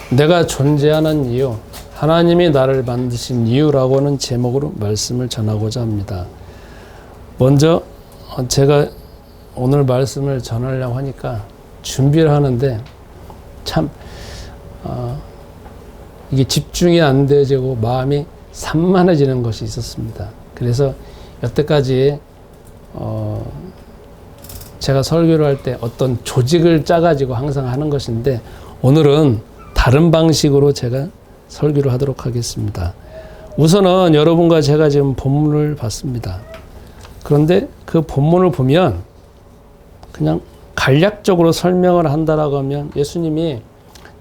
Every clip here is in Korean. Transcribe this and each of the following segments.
내가 존재하는 이유, 하나님이 나를 만드신 이유라고는 제목으로 말씀을 전하고자 합니다. 먼저 제가 오늘 말씀을 전하려고 하니까 준비를 하는데 참 이게 집중이 안 되고 마음이 산만해지는 것이 있었습니다. 그래서 여태까지 제가 설교를 할 때 어떤 조직을 짜가지고 항상 하는 것인데 오늘은 다른 방식으로 제가 설교를 하도록 하겠습니다. 우선은 여러분과 제가 지금 본문을 봤습니다. 그런데 그 본문을 보면 그냥 간략적으로 설명을 한다라고 하면 예수님이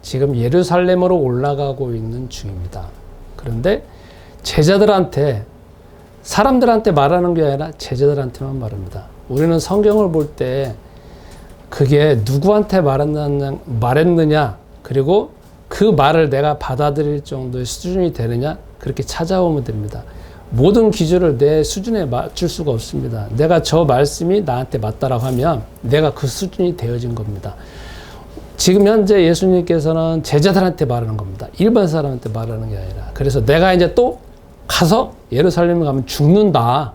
지금 예루살렘으로 올라가고 있는 중입니다. 그런데 제자들한테, 사람들한테 말하는 게 아니라 제자들한테만 말합니다. 우리는 성경을 볼 때 그게 누구한테 말했느냐, 그리고 그 말을 내가 받아들일 정도의 수준이 되느냐, 그렇게 찾아오면 됩니다. 모든 기준을 내 수준에 맞출 수가 없습니다. 내가 저 말씀이 나한테 맞다라고 하면 내가 그 수준이 되어진 겁니다. 지금 현재 예수님께서는 제자들한테 말하는 겁니다. 일반 사람한테 말하는 게 아니라. 그래서 내가 이제 또 가서 예루살렘에 가면 죽는다.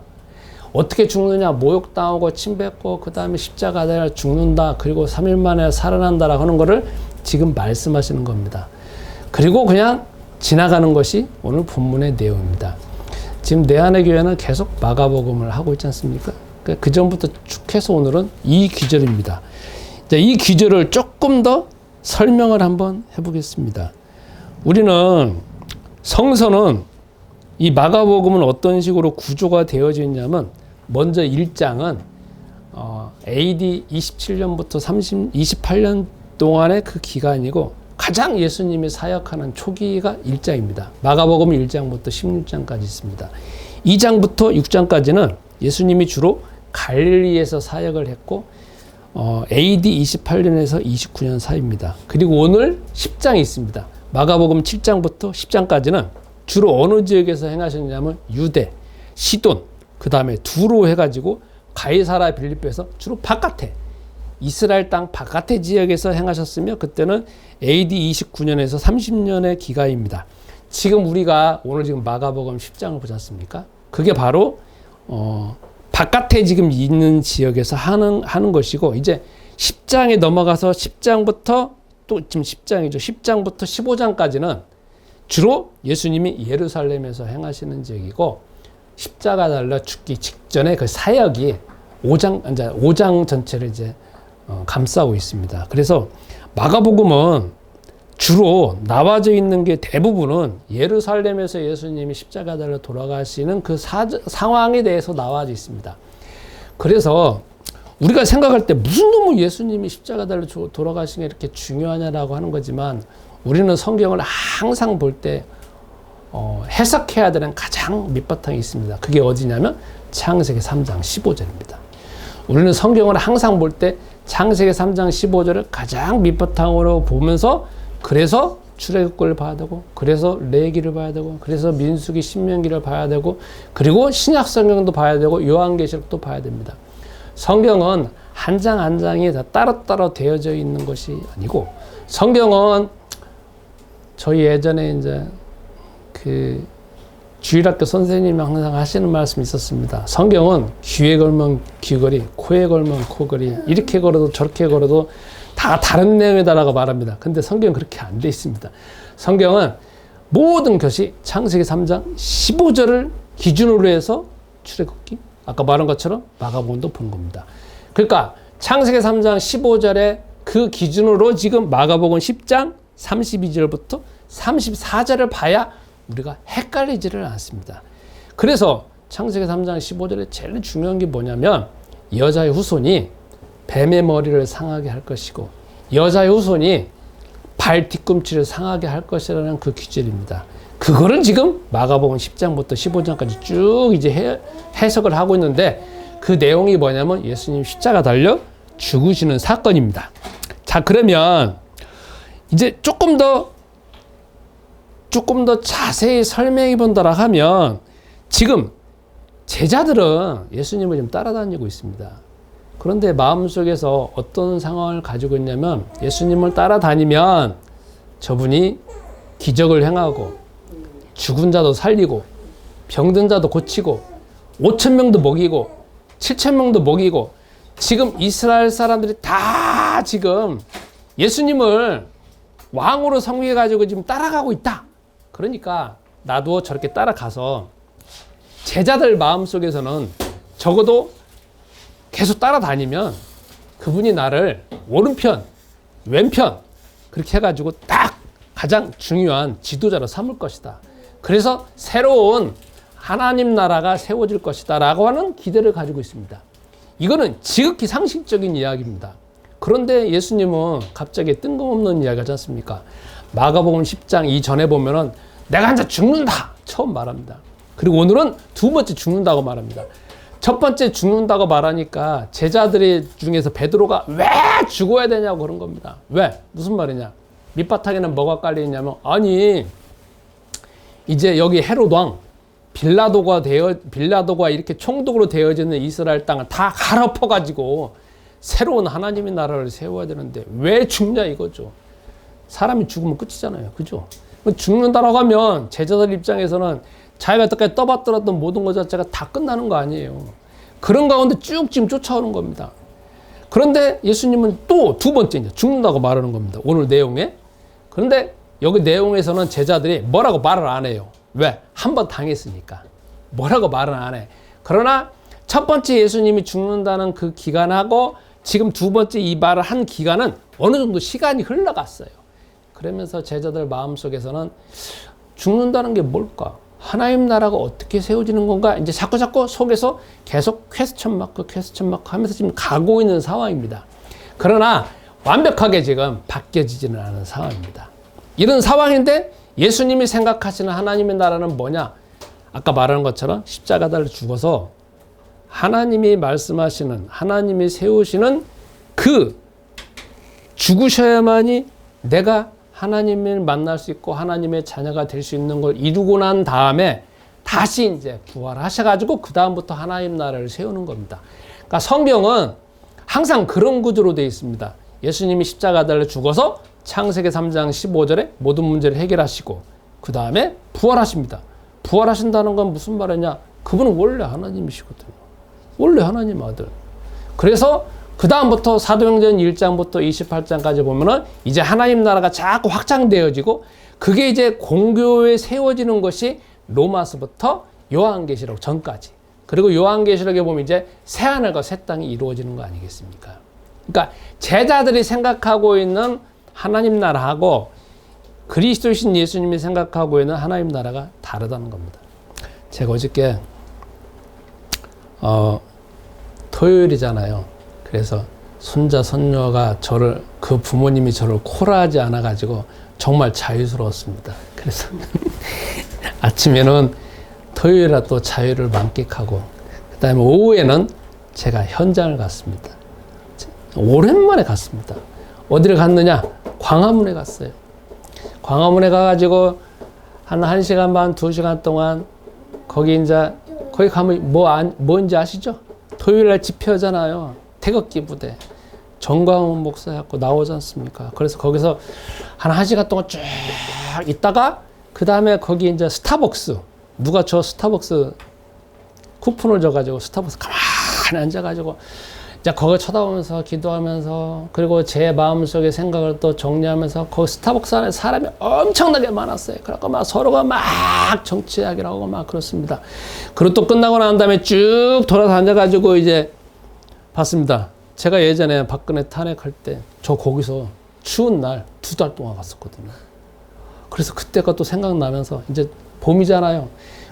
어떻게 죽느냐? 모욕당하고 침뱉고 그 다음에 십자가에 달려 죽는다. 그리고 3일 만에 살아난다라고 하는 거를 지금 말씀하시는 겁니다. 그리고 그냥 지나가는 것이 오늘 본문의 내용입니다. 지금 내 안의 교회는 계속 마가복음을 하고 있지 않습니까? 그 전부터 쭉 해서 오늘은 이 귀절입니다. 이 귀절을 조금 더 설명을 한번 해보겠습니다. 우리는 성서는 이 마가복음은 어떤 식으로 구조가 되어져 있냐면 먼저 1장은 AD 27년부터 28년 동안의 그 기간이고 가장 예수님이 사역하는 초기가 1장입니다. 마가복음 1장부터 16장까지 있습니다. 2장부터 6장까지는 예수님이 주로 갈릴리에서 사역을 했고 AD 28년에서 29년 사이입니다. 그리고 오늘 10장이 있습니다. 마가복음 7장부터 10장까지는 주로 어느 지역에서 행하셨냐면 유대, 시돈, 그 다음에 두로 해가지고 가이사라 빌립보에서 주로 바깥에 이스라엘 땅 바깥의 지역에서 행하셨으며 그때는 AD 29년에서 30년의 기간입니다. 지금 우리가 오늘 지금 마가복음 10장을 보지 않습니까? 그게 바로 바깥에 지금 있는 지역에서 하는 것이고 이제 10장에 넘어가서 10장부터 또 지금 10장이죠. 10장부터 15장까지는 주로 예수님이 예루살렘에서 행하시는 지역이고 십자가 달려 죽기 직전에 그 사역이 5장 전체를 이제 감싸고 있습니다. 그래서 마가복음은 주로 나와져 있는 게 대부분은 예루살렘에서 예수님이 십자가 달려 돌아가시는 그 상황에 대해서 나와져 있습니다. 그래서 우리가 생각할 때 무슨 놈의 예수님이 십자가 달려 돌아가시는 게 이렇게 중요하냐라고 하는 거지만 우리는 성경을 항상 볼 때 해석해야 되는 가장 밑바탕이 있습니다. 그게 어디냐면 창세기 3장 15절입니다. 우리는 성경을 항상 볼 때 창세기 3장 15절을 가장 밑바탕으로 보면서 그래서 출애굽기를 봐야 되고 그래서 레위기를 봐야 되고 그래서 민수기 신명기를 봐야 되고 그리고 신약 성경도 봐야 되고 요한계시록도 봐야 됩니다. 성경은 한 장 한 장이 다 따로따로 되어져 있는 것이 아니고 성경은 저희 예전에 이제 그 주일학교 선생님이 항상 하시는 말씀이 있었습니다. 성경은 귀에 걸면 귀걸이, 코에 걸면 코걸이, 이렇게 걸어도 저렇게 걸어도 다 다른 내용이다라고 말합니다. 근데 성경은 그렇게 안 돼 있습니다. 성경은 모든 것이 창세기 3장 15절을 기준으로 해서 출애굽기, 아까 말한 것처럼 마가복음도 본 겁니다. 그러니까 창세기 3장 15절에 그 기준으로 지금 마가복음 10장 32절부터 34절을 봐야 우리가 헷갈리지를 않습니다. 그래서 창세기 3장 15절에 제일 중요한 게 뭐냐면 여자의 후손이 뱀의 머리를 상하게 할 것이고 여자의 후손이 발 뒤꿈치를 상하게 할 것이라는 그 귀절입니다. 그거를 지금 마가복음 10장부터 15장까지 쭉 이제 해석을 하고 있는데 그 내용이 뭐냐면 예수님 십자가 달려 죽으시는 사건입니다. 자, 그러면 이제 조금 더 자세히 설명해 본다라 하면 지금 제자들은 예수님을 좀 따라다니고 있습니다. 그런데 마음속에서 어떤 상황을 가지고 있냐면 예수님을 따라다니면 저분이 기적을 행하고 죽은 자도 살리고 병든 자도 고치고 5천 명도 먹이고 7천 명도 먹이고 지금 이스라엘 사람들이 다 지금 예수님을 왕으로 섬겨가지고 지금 따라가고 있다. 그러니까 나도 저렇게 따라가서 제자들 마음속에서는 적어도 계속 따라다니면 그분이 나를 오른편, 왼편 그렇게 해가지고 딱 가장 중요한 지도자로 삼을 것이다. 그래서 새로운 하나님 나라가 세워질 것이다 라고 하는 기대를 가지고 있습니다. 이거는 지극히 상식적인 이야기입니다. 그런데 예수님은 갑자기 뜬금없는 이야기 하지 않습니까? 마가복음 10장 이전에 보면은 내가 이제 죽는다 처음 말합니다. 그리고 오늘은 두 번째 죽는다고 말합니다. 첫 번째 죽는다고 말하니까 제자들이 중에서 베드로가 왜 죽어야 되냐고 그런 겁니다. 왜? 무슨 말이냐? 밑바탕에는 뭐가 깔려 있냐면 아니 이제 여기 헤롯 왕 빌라도가 이렇게 총독으로 되어지는 이스라엘 땅을 다 갈아엎어 가지고 새로운 하나님의 나라를 세워야 되는데 왜 죽냐 이거죠. 사람이 죽으면 끝이잖아요. 그죠? 죽는다라고 하면 제자들 입장에서는 자기가 여태까지 떠받들었던 모든 것 자체가 다 끝나는 거 아니에요. 그런 가운데 쭉 지금 쫓아오는 겁니다. 그런데 예수님은 또 두 번째 이제 죽는다고 말하는 겁니다. 오늘 내용에. 그런데 여기 내용에서는 제자들이 뭐라고 말을 안 해요. 왜? 한 번 당했으니까. 뭐라고 말은 안 해. 그러나 첫 번째 예수님이 죽는다는 그 기간하고 지금 두 번째 이 말을 한 기간은 어느 정도 시간이 흘러갔어요. 그러면서 제자들 마음속에서는 죽는다는 게 뭘까? 하나님 나라가 어떻게 세워지는 건가? 이제 자꾸 속에서 계속 퀘스천 마크 하면서 지금 가고 있는 상황입니다. 그러나 완벽하게 지금 바뀌어지지는 않은 상황입니다. 이런 상황인데 예수님이 생각하시는 하나님의 나라는 뭐냐? 아까 말하는 것처럼 십자가 달려 죽어서 하나님이 말씀하시는 하나님이 세우시는 그 죽으셔야만이 내가 하나님을 만날 수 있고 하나님의 자녀가 될 수 있는 걸 이루고 난 다음에 다시 이제 부활하셔가지고 그 다음부터 하나님 나라를 세우는 겁니다. 그러니까 성경은 항상 그런 구조로 되어 있습니다. 예수님이 십자가 달려 죽어서 창세기 3장 15절에 모든 문제를 해결하시고 그 다음에 부활하십니다. 부활하신다는 건 무슨 말이냐? 그분은 원래 하나님이시거든요. 원래 하나님 아들. 그래서 그 다음부터 사도행전 1장부터 28장까지 보면은 이제 하나님 나라가 자꾸 확장되어지고 그게 이제 공교에 세워지는 것이 로마서부터 요한계시록 전까지. 그리고 요한계시록에 보면 이제 새하늘과 새 땅이 이루어지는 거 아니겠습니까? 그러니까 제자들이 생각하고 있는 하나님 나라하고 그리스도이신 예수님이 생각하고 있는 하나님 나라가 다르다는 겁니다. 제가 어저께 토요일이잖아요. 그래서 손자 손녀가 그 부모님이 저를 코라하지 않아가지고 정말 자유스러웠습니다. 그래서 아침에는 토요일이라 또 자유를 만끽하고 그 다음에 오후에는 제가 현장을 갔습니다. 오랜만에 갔습니다. 어디를 갔느냐? 광화문에 갔어요. 광화문에 가가지고 한 1시간 반, 2시간 동안 거기 가면 뭔지 아시죠? 토요일날 집회하잖아요. 태극기 부대. 정광훈 목사 갖고 나오지 않습니까? 그래서 거기서 한 1시간 동안 쭉 있다가 그 다음에 거기 이제 스타벅스. 누가 저 스타벅스 쿠폰을 줘가지고 스타벅스 가만히 앉아가지고 이제 거기 쳐다보면서 기도하면서 그리고 제 마음속의 생각을 또 정리하면서 거기 스타벅스 안에 사람이 엄청나게 많았어요. 그래서 막 서로가 막 정치 이야기를 하고 막 그렇습니다. 그리고 또 끝나고 난 다음에 쭉 돌아다녀가지고 이제 봤습니다. 제가 예전에 박근혜 탄핵할 때 저 거기서 추운 날 2달 동안 갔었거든요. 그래서 그때가 또 생각나면서 이제 봄이잖아요.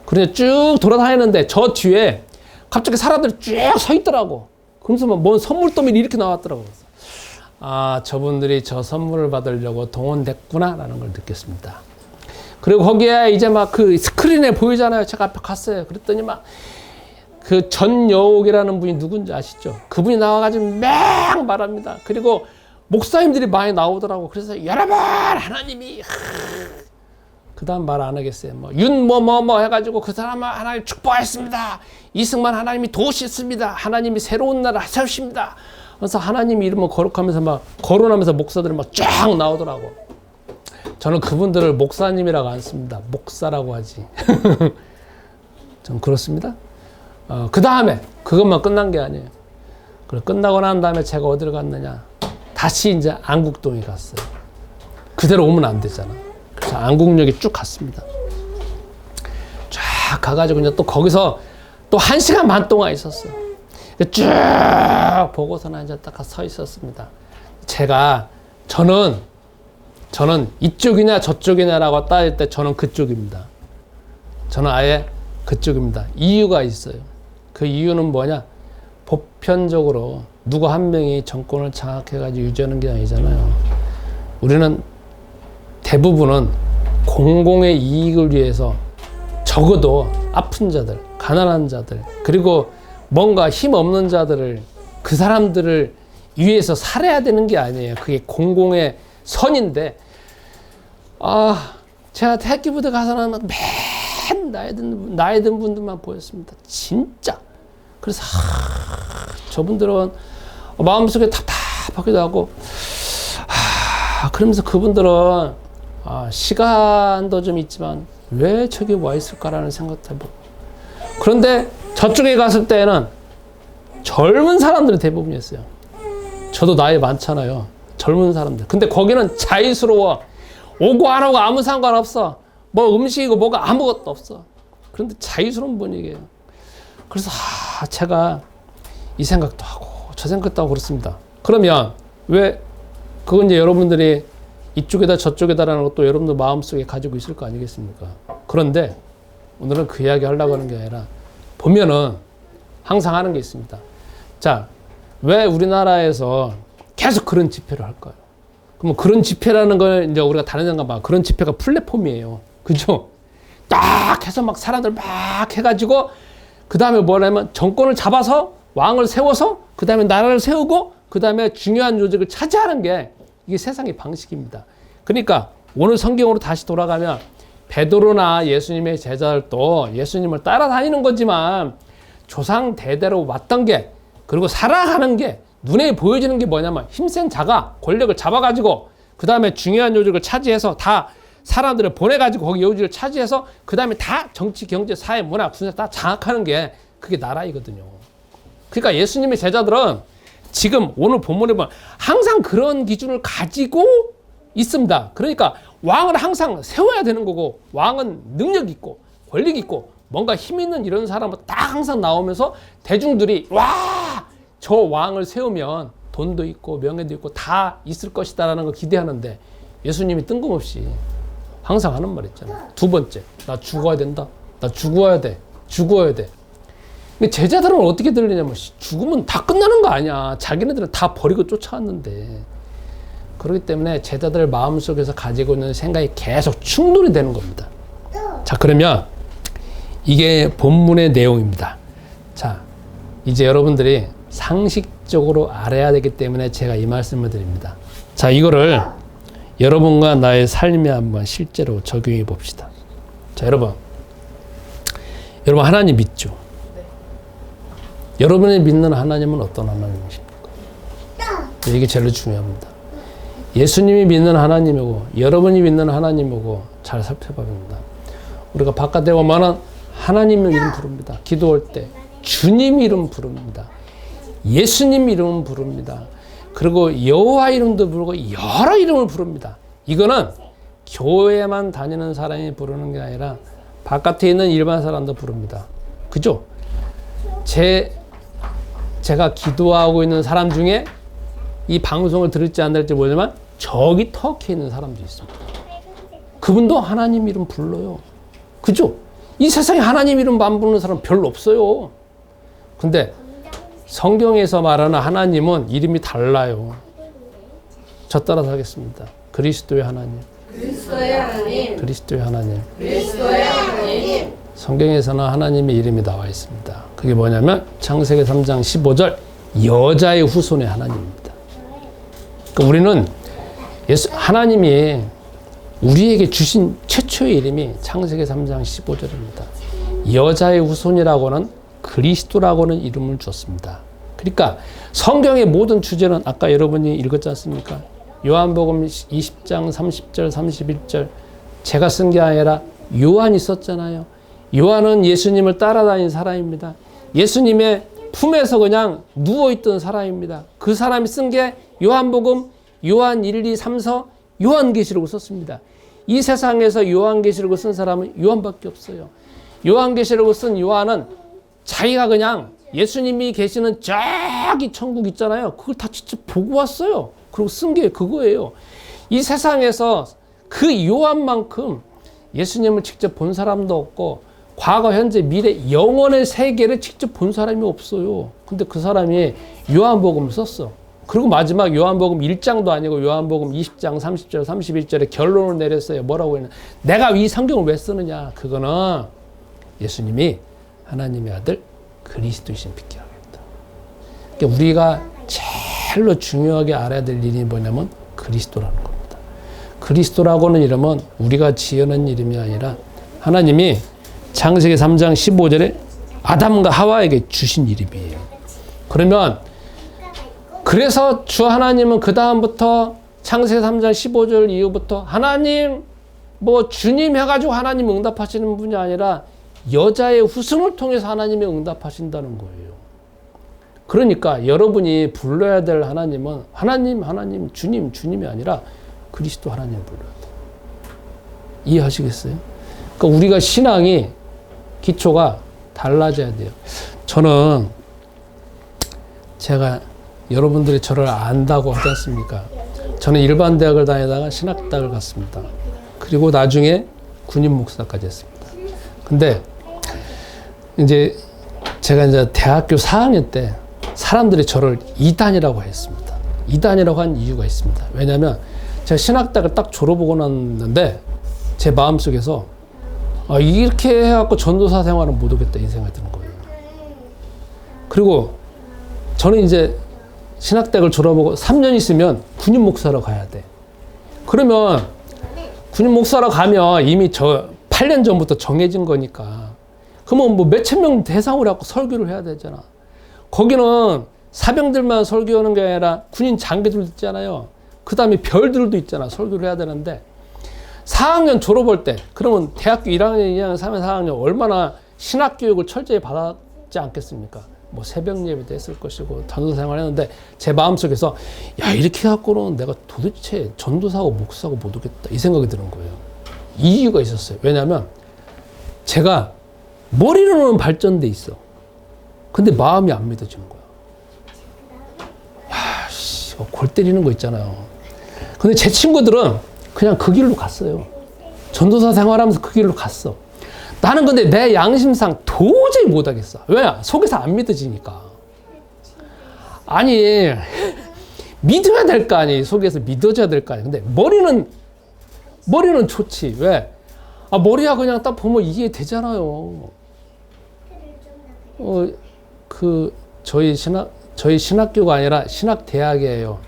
그래서 쭉 돌아다니는데 저 뒤에 갑자기 사람들이 쭉 서 있더라고. 그러면서 뭔 선물더미를 이렇게 나왔더라고요. 아, 저분들이 저 선물을 받으려고 동원됐구나라는 걸 느꼈습니다. 그리고 거기에 이제 막 그 스크린에 보이잖아요. 제가 앞에 갔어요. 그랬더니 막 그 전여옥이라는 분이 누군지 아시죠? 그분이 나와가지고 막 말합니다. 그리고 목사님들이 많이 나오더라고. 그래서 여러분 하나님이 그 다음 말 안 하겠어요. 해가지고 그 사람 하나님 축복하였습니다. 이승만 하나님이 도우셨습니다. 하나님이 새로운 나라 세우십니다. 그래서 하나님 이름을 거룩하면서 막 거론하면서 목사들이 막 쫙 나오더라고. 저는 그분들을 목사님이라고 안 씁니다. 목사라고 하지. 전 그렇습니다. 그 다음에 그것만 끝난 게 아니에요. 그리고 끝나고 난 다음에 제가 어디를 갔느냐. 다시 이제 안국동에 갔어요. 그대로 오면 안 되잖아. 그래서 안국역에 쭉 갔습니다. 쫙 가가지고 이제 또 거기서 또 1시간 반 동안 있었어요. 쭉 보고서는 이제 딱 서 있었습니다. 저는 이쪽이냐 저쪽이냐라고 따질 때 저는 그쪽입니다. 저는 아예 그쪽입니다. 이유가 있어요. 그 이유는 뭐냐? 보편적으로 누구 한 명이 정권을 장악해가지고 유지하는 게 아니잖아요. 우리는 대부분은 공공의 이익을 위해서 적어도 아픈 자들, 가난한 자들, 그리고 뭔가 힘 없는 자들을 그 사람들을 위해서 살아야 되는 게 아니에요. 그게 공공의 선인데, 제가 대학교부터 가서는 맨 나이 든 분들만 보였습니다. 진짜. 그래서 저분들은 마음속에 답답하기도 하고, 그러면서 그분들은 시간도 좀 있지만 왜 저기 와 있을까라는 생각도 해보고. 그런데 저쪽에 갔을 때는 젊은 사람들이 대부분이었어요. 저도 나이 많잖아요. 젊은 사람들. 근데 거기는 자유스러워. 오고 안 오고 아무 상관없어. 뭐 음식이고 뭐가 아무것도 없어. 그런데 자유스러운 분위기예요. 그래서 제가 이 생각도 하고 저 생각도 하고 그렇습니다. 그러면 왜 그건 이제 여러분들이 이쪽에다 저쪽에다라는 것도 여러분들 마음속에 가지고 있을 거 아니겠습니까? 그런데 오늘은 그 이야기 하려고 하는 게 아니라 보면은 항상 하는 게 있습니다. 자, 왜 우리나라에서 계속 그런 집회를 할까요? 그럼 그런 집회라는 걸 이제 우리가 다른 데가 봐. 그런 집회가 플랫폼이에요. 그죠? 딱 해서 막 사람들 막 해가지고 그 다음에 뭐냐면 정권을 잡아서 왕을 세워서 그 다음에 나라를 세우고 그 다음에 중요한 조직을 차지하는 게 이게 세상의 방식입니다. 그러니까 오늘 성경으로 다시 돌아가면 베드로나 예수님의 제자들도 예수님을 따라다니는 거지만 조상 대대로 왔던 게 그리고 살아가는 게 눈에 보여지는 게 뭐냐면 힘센 자가 권력을 잡아가지고 그 다음에 중요한 요직을 차지해서 다 사람들을 보내가지고 거기 요직을 차지해서 그 다음에 다 정치, 경제, 사회, 문화, 군사 다 장악하는 게 그게 나라이거든요. 그러니까 예수님의 제자들은 지금 오늘 본문에 보면 항상 그런 기준을 가지고 있습니다. 그러니까 왕을 항상 세워야 되는 거고 왕은 능력 있고 권력 있고 뭔가 힘 있는 이런 사람은 딱 항상 나오면서 대중들이 와! 저 왕을 세우면 돈도 있고 명예도 있고 다 있을 것이다라는 걸 기대하는데 예수님이 뜬금없이 항상 하는 말 있잖아요. 두 번째, 나 죽어야 된다. 나 죽어야 돼. 죽어야 돼. 근데 제자들은 어떻게 들리냐면 죽으면 다 끝나는 거 아니야. 자기네들은 다 버리고 쫓아왔는데. 그렇기 때문에 제자들 마음속에서 가지고 있는 생각이 계속 충돌이 되는 겁니다. 자, 그러면 이게 본문의 내용입니다. 자, 이제 여러분들이 상식적으로 알아야 되기 때문에 제가 이 말씀을 드립니다. 자, 이거를 여러분과 나의 삶에 한번 실제로 적용해 봅시다. 자, 여러분 하나님 믿죠? 네. 여러분이 믿는 하나님은 어떤 하나님이십니까? 이게 제일 중요합니다. 예수님이 믿는 하나님이고 여러분이 믿는 하나님이고 잘 살펴봐야 합니다. 우리가 바깥에 오면은 하나님 이름 부릅니다. 기도할 때 주님 이름 부릅니다. 예수님 이름 부릅니다. 그리고 여호와 이름도 부르고 여러 이름을 부릅니다. 이거는 교회만 다니는 사람이 부르는 게 아니라 바깥에 있는 일반 사람도 부릅니다. 그죠? 제가 기도하고 있는 사람 중에 이 방송을 들을지 안 들을지 모르지만 저기 터키에 있는 사람도 있습니다. 그분도 하나님 이름 불러요. 그죠? 이 세상에 하나님 이름 안 부르는 사람 별로 없어요. 근데 성경에서 말하는 하나님은 이름이 달라요. 저 따라서 하겠습니다. 그리스도의 하나님. 그리스도의 하나님. 그리스도의 하나님. 그리스도의 하나님. 성경에서는 하나님의 이름이 나와 있습니다. 그게 뭐냐면 창세기 3장 15절 여자의 후손의 하나님입니다. 그러니까 우리는 하나님이 우리에게 주신 최초의 이름이 창세기 3장 15절입니다. 여자의 후손이라고는 그리스도라고는 이름을 줬습니다. 그러니까 성경의 모든 주제는 아까 여러분이 읽었지 않습니까? 요한복음 20장 30절 31절 제가 쓴 게 아니라 요한이 썼잖아요. 요한은 예수님을 따라다닌 사람입니다. 예수님의 품에서 그냥 누워있던 사람입니다. 그 사람이 쓴 게 요한복음, 요한 1, 2, 3서 요한계시록을 썼습니다. 이 세상에서 요한계시록을 쓴 사람은 요한밖에 없어요. 요한계시록을 쓴 요한은 자기가 그냥 예수님이 계시는 저기 천국 있잖아요. 그걸 다 직접 보고 왔어요. 그리고 쓴 게 그거예요. 이 세상에서 그 요한만큼 예수님을 직접 본 사람도 없고 과거, 현재, 미래, 영원의 세계를 직접 본 사람이 없어요. 근데 그 사람이 요한복음을 썼어. 그리고 마지막 요한복음 1장도 아니고 요한복음 20장 30절 31절에 결론을 내렸어요. 뭐라고 했냐. 내가 이 성경을 왜 쓰느냐. 그거는 예수님이 하나님의 아들 그리스도이신 믿게 하겠다. 그러니까 우리가 제일로 중요하게 알아야 될 일이 뭐냐면 그리스도라는 겁니다. 그리스도라고는 이름은 우리가 지어낸 이름이 아니라 하나님이 창세기 3장 15절에 아담과 하와에게 주신 이름이에요. 그러면 그래서 주 하나님은 그 다음부터 창세기 3장 15절 이후부터 하나님 뭐 주님 해가지고 하나님 응답하시는 분이 아니라 여자의 후손을 통해서 하나님이 응답하신다는 거예요. 그러니까 여러분이 불러야 될 하나님은 하나님, 주님이 아니라 그리스도 하나님을 불러야 돼요. 이해하시겠어요? 그러니까 우리가 신앙이 기초가 달라져야 돼요. 저는 제가 여러분들이 저를 안다고 하지 않습니까? 저는 일반 대학을 다니다가 신학대학을 갔습니다. 그리고 나중에 군인 목사까지 했습니다. 근데 이제 제가 이제 대학교 4학년 때 사람들이 저를 이단이라고 했습니다. 이단이라고 한 이유가 있습니다. 왜냐하면 제가 신학대학을 딱 졸업하고 났는데 제 마음속에서 이렇게 해갖고 전도사 생활은 못 하겠다 이 생각이 드는 거예요. 그리고 저는 이제 신학대학을 졸업하고 3년 있으면 군인 목사로 가야 돼. 그러면 군인 목사로 가면 이미 저 8년 전부터 정해진 거니까 그러면 뭐 몇천 명 대상으로 갖고 설교를 해야 되잖아. 거기는 사병들만 설교하는 게 아니라 군인 장교들도 있잖아요. 그 다음에 별들도 있잖아. 설교를 해야 되는데 4학년 졸업할 때 그러면 대학교 1학년, 2학년, 3학년, 4학년 얼마나 신학교육을 철저히 받았지 않겠습니까? 뭐 새벽 예배도 했을 것이고 전도사 생활을 했는데 제 마음속에서 야 이렇게 해갖고는 내가 도대체 전도사고 목사고 못 오겠다 이 생각이 드는 거예요. 이유가 있었어요. 왜냐하면 제가 머리로는 발전돼 있어. 근데 마음이 안 믿어지는 거야. 골 때리는 거 있잖아요. 근데 제 친구들은 그냥 그 길로 갔어요. 전도사 생활하면서 그 길로 갔어. 나는 근데 내 양심상 도저히 못하겠어. 왜? 속에서 안 믿어지니까. 아니 믿어야 될 거 아니. 속에서 믿어줘야 될 거 아니. 근데 머리는 좋지. 왜? 머리야 그냥 딱 보면 이해되잖아요. 저희 신학교가 아니라 신학대학이에요.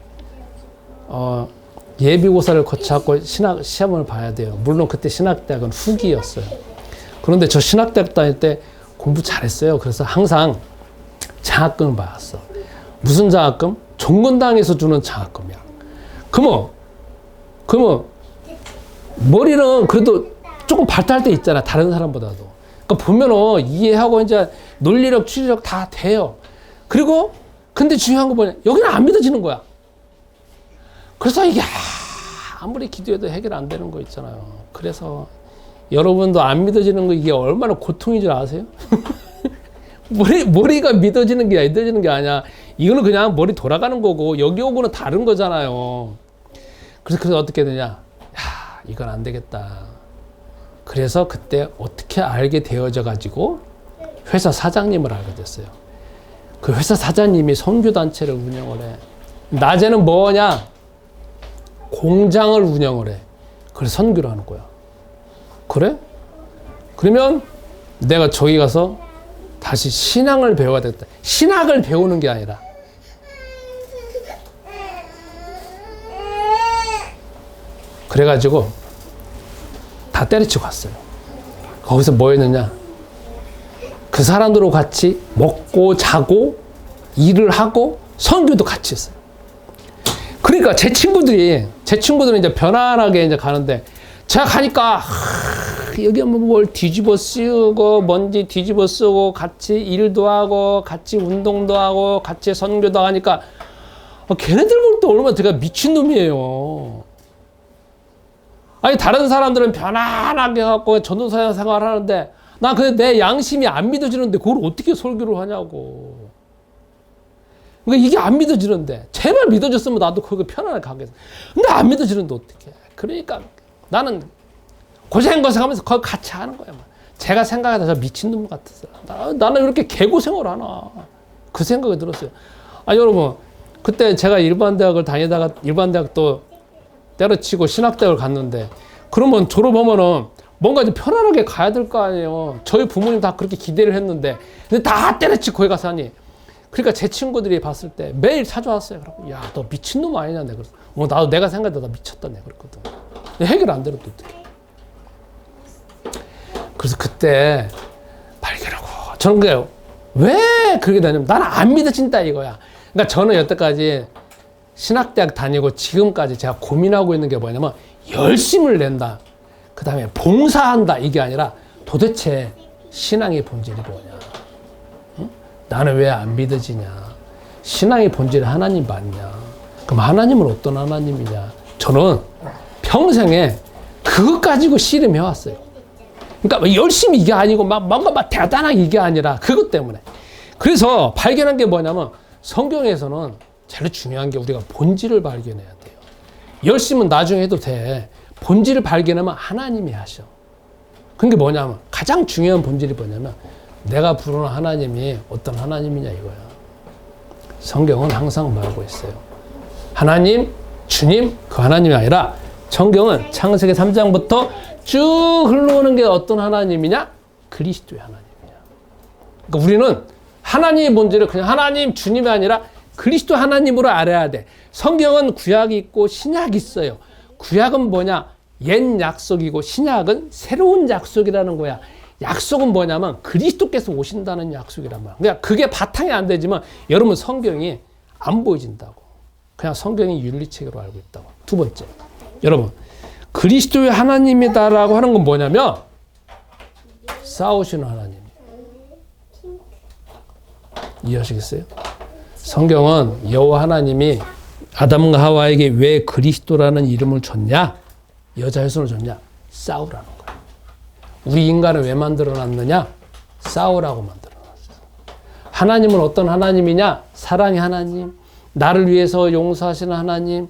예비고사를 거쳐갖고 신학 시험을 봐야 돼요. 물론 그때 신학대학은 후기였어요. 그런데 저 신학대학 다닐 때 공부 잘했어요. 그래서 항상 장학금을 받았어. 무슨 장학금? 종근당에서 주는 장학금이야. 그러면 머리는 그래도 조금 발달돼 있잖아. 다른 사람보다도. 그러니까 보면은 이해하고 이제 논리력, 추리력 다 돼요. 그리고 근데 중요한 거 뭐냐? 여기는 안 믿어지는 거야. 그래서 이게 아무리 기도해도 해결 안 되는 거 있잖아요. 그래서 여러분도 안 믿어지는 거 이게 얼마나 고통인 줄 아세요? 머리가 믿어지는 게 믿어지는 게 아니야. 이거는 그냥 머리 돌아가는 거고 여기 오고는 다른 거잖아요. 그래서 어떻게 되냐? 야, 이건 안 되겠다. 그래서 그때 어떻게 알게 되어져 가지고 회사 사장님을 알게 됐어요. 그 회사 사장님이 선교단체를 운영을 해. 낮에는 뭐냐? 공장을 운영을 해. 그래서 선교를 하는 거야. 그래? 그러면 내가 저기 가서 다시 신앙을 배워야 되겠다. 신학을 배우는 게 아니라 그래가지고 다 때려치고 갔어요. 거기서 뭐 했느냐? 그 사람들하고 같이 먹고 자고 일을 하고 선교도 같이 했어요. 그러니까 제 친구들은 이제 편안하게 이제 가는데 제가 가니까 여기 뭘 뒤집어 씌우고 먼지 뒤집어 쓰고 같이 일도 하고 같이 운동도 하고 같이 선교도 하니까 걔네들 볼 때 얼마나 제가 미친놈이에요. 아니 다른 사람들은 편안하게 갖고 전도사 생활하는데 나 근데 내 양심이 안 믿어지는데 그걸 어떻게 설교를 하냐고. 그러니까 이게 안 믿어지는데 제발 믿어졌으면 나도 그거 편안하게 가겠어. 근데 안 믿어지는데 어떡해. 그러니까 나는 고생하면서 거기 같이 하는 거야. 제가 생각하다 미친놈 같았어. 나는 이렇게 개고생을 하나. 그 생각이 들었어요. 아 여러분 그때 제가 일반 대학을 다니다가 일반 대학 또 때려치고 신학대학을 갔는데 그러면 졸업하면은 뭔가 좀 편안하게 가야 될 거 아니에요. 저희 부모님 다 그렇게 기대를 했는데 근데 다 때려치고 거기 가서 하니 그러니까 제 친구들이 봤을 때 매일 찾아왔어요. 그러고 야, 너 미친놈 아니냐 내가 그래서 나도 내가 생각해도 나 미쳤다 내가 그랬거든. 해결 안 되는 또 어떡해. 그래서 그때 발견하고 저는 그래요. 왜 그렇게 다니냐면 나는 안 믿어진다 이거야. 그러니까 저는 여태까지 신학대학 다니고 지금까지 제가 고민하고 있는 게 뭐냐면 열심을 낸다. 그 다음에 봉사한다. 이게 아니라 도대체 신앙의 본질이 뭐냐. 응? 나는 왜 안 믿어지냐. 신앙의 본질이 하나님 맞냐. 그럼 하나님은 어떤 하나님이냐. 저는 평생에 그것 가지고 씨름해왔어요. 그러니까 열심히 이게 아니고 뭔가 막 대단하게 이게 아니라 그것 때문에. 그래서 발견한 게 뭐냐면 성경에서는 제일 중요한 게 우리가 본질을 발견해야 돼요. 열심은 나중에 해도 돼. 본질을 발견하면 하나님이 하셔. 그게 뭐냐면 가장 중요한 본질이 뭐냐면 내가 부르는 하나님이 어떤 하나님이냐 이거야. 성경은 항상 말하고 있어요. 하나님, 주님, 그 하나님이 아니라 성경은 창세기 3장부터 쭉 흘러오는 게 어떤 하나님이냐? 그리스도의 하나님이냐. 그러니까 우리는 하나님의 본질을 그냥 하나님, 주님이 아니라 그리스도 하나님으로 알아야 돼. 성경은 구약이 있고 신약이 있어요. 구약은 뭐냐? 옛 약속이고 신약은 새로운 약속이라는 거야. 약속은 뭐냐면 그리스도께서 오신다는 약속이란 말이야. 그러니까 그게 바탕이 안 되지만 여러분 성경이 안 보여진다고. 그냥 성경이 윤리책으로 알고 있다고. 두 번째. 여러분 그리스도의 하나님이다라고 하는 건 뭐냐면 싸우시는 하나님. 이해하시겠어요? 성경은 여호와 하나님이 아담과 하와에게 왜 그리스도라는 이름을 줬냐? 여자의 손을 줬냐? 싸우라는 거야. 우리 인간을 왜 만들어놨느냐? 싸우라고 만들어놨어요. 하나님은 어떤 하나님이냐? 사랑의 하나님, 나를 위해서 용서하시는 하나님,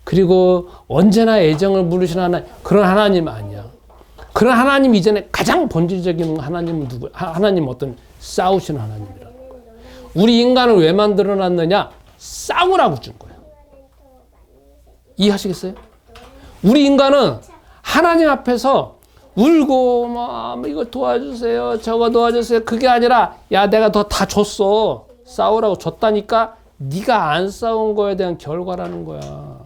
그리고 언제나 애정을 물으시는 하나님, 그런 하나님 아니야. 그런 하나님 이전에 가장 본질적인 하나님은 누구야? 하나님 어떤 싸우시는 하나님이라는 거야. 우리 인간을 왜 만들어놨느냐? 싸우라고 준 거야. 이해하시겠어요? 우리 인간은 하나님 앞에서 울고 막 이거 도와주세요, 저거 도와주세요. 그게 아니라 야 내가 너 다 줬어. 싸우라고 줬다니까 네가 안 싸운 거에 대한 결과라는 거야.